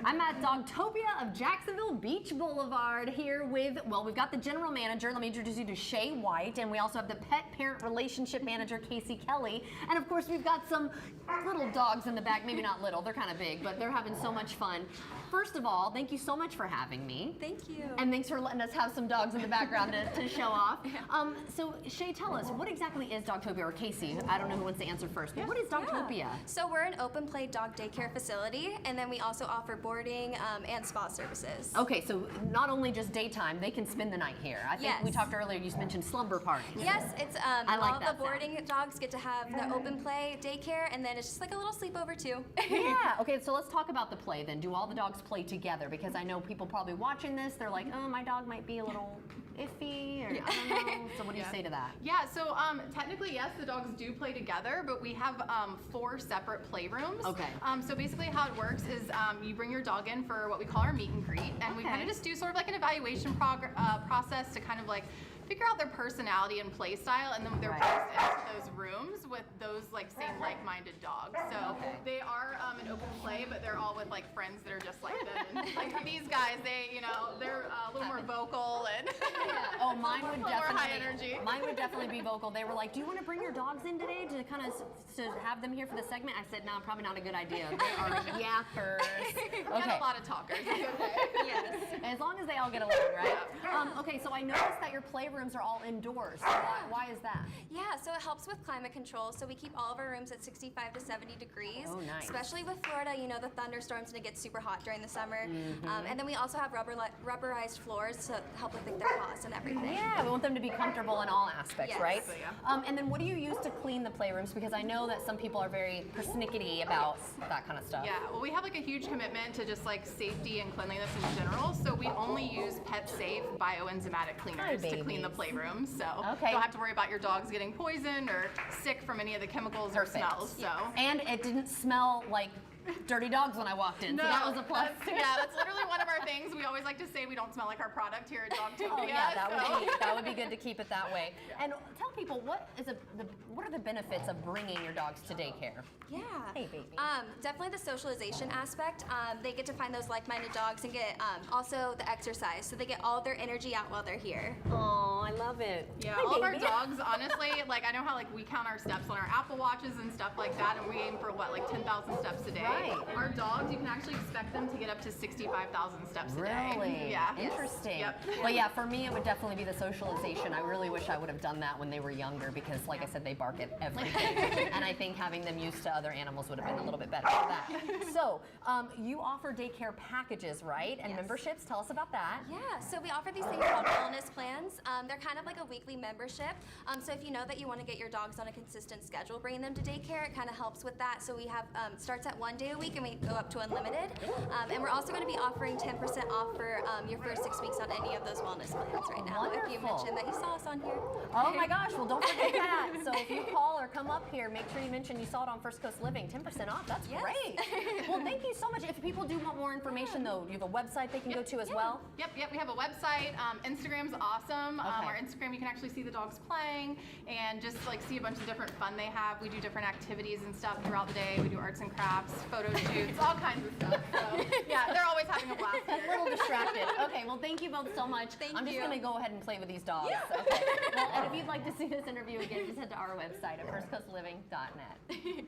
I'm at Dogtopia of Jacksonville Beach Boulevard here with, well, we've got the general manager. Let me introduce you to Shay White, and we also have the pet parent relationship manager, Casey Kelly. And of course, we've got some little dogs in the back. Maybe not little, they're kind of big, but they're having so much fun. First of all, thank you so much for having me. Thank you. And thanks for letting us have some dogs in the background to show off. So Shay, tell us, what exactly is Dogtopia, or Casey? I don't know who wants to answer first, but what is Dogtopia? Yeah. So we're an open play dog daycare facility, and then we also offer boarding and spa services. Okay, so not only just daytime, they can spend the night here. I think we talked earlier, you mentioned slumber parties. Yes, it's I like all the boarding dogs get to have the open play daycare, and then it's just like a little sleepover too. Yeah, okay, so let's talk about the play then. Do all the dogs play together? Because I know people probably watching this, they're like, oh, my dog might be a little iffy, or I don't know. So what do you say to that? Yeah, so technically, yes, the dogs do play together, but we have 4 separate playrooms. Okay. So basically how it works is you bring your dog in for what we call our meet and greet, and we kind of just do sort of like an evaluation process to kind of like figure out their personality and play style, and then they're placed into those rooms with those like same like-minded dogs. So they are an open play, but they're all with like friends that are just like them. And like these guys, they're a little more vocal and oh, mine would more high energy. Mine would definitely be vocal. They were like, "Do you want to bring your dogs in today to kind of to have them here for the segment?" I said, "No, probably not a good idea. They are yappers." And a lot of talkers. Yes. As long as they all get along, right? Okay, so I noticed that your playrooms are all indoors. So why is that? Yeah, so it helps with climate control. So we keep all of our rooms at 65 to 70 degrees. Oh, nice. Especially with Florida, you know, the thunderstorms, and it gets super hot during the summer. And then we also have rubberized floors to help with like, their paws and everything. Yeah, we want them to be comfortable in all aspects, right? So, yeah. And then what do you use to clean the playrooms? Because I know that some people are very persnickety about that kind of stuff. Yeah, well, we have like a huge commitment to just like safety and cleanliness in general. So we only use pet-safe bioenzymatic cleaners to clean the playrooms. So you don't have to worry about your dogs getting poisoned or sick from any of the chemicals or smells. So and it didn't smell like dirty dogs when I walked in, so that was a plus. That's literally one of our things. We always like to say we don't smell like our product here at Dogtopia. Oh yeah, that would be good to keep it that way. And tell people, what are the benefits of bringing your dogs to daycare? Yeah. Hey, baby. Definitely the socialization aspect. They get to find those like-minded dogs and get also the exercise, so they get all their energy out while they're here. Oh, I love it. Yeah, all of our dogs, honestly, like I know how like we count our steps on our Apple Watches and stuff like that, and we aim for what, like 10,000 steps a day. Our dogs, you can actually expect them to get up to 65,000 steps a day. Really? Yeah. Interesting. Yep. But yeah, for me, it would definitely be the socialization. I really wish I would have done that when they were younger because, like I said, they bark at everything. And I think having them used to other animals would have been a little bit better for that. So, you offer daycare packages, right? And memberships. Tell us about that. Yeah, so we offer these things called wellness plans. They're kind of like a weekly membership. So if you know that you want to get your dogs on a consistent schedule, bringing them to daycare, it kind of helps with that. So we have, starts at 1 day a week, and we go up to unlimited. And we're also going to be offering 10% off for your first 6 weeks on any of those wellness plans right now. Wonderful. If you mentioned that you saw us on here. Oh my gosh, well don't forget that. So if you call or come up here, make sure you mention you saw it on First Coast Living. 10% off, that's great. Well, thank you so much. If people do want more information though, you have a website they can go to as well? Yep, we have a website. Instagram's awesome. Our Instagram, you can actually see the dogs playing and just like see a bunch of different fun they have. We do different activities and stuff throughout the day. We do arts and crafts, photo shoots, all kinds of stuff. So yeah, they're always having a blast here. A little distracted. Okay, well thank you both so much. I'm just going to go ahead and play with these dogs. Okay. Well, and if you'd like to see this interview again, just head to our website at firstcoastliving.net.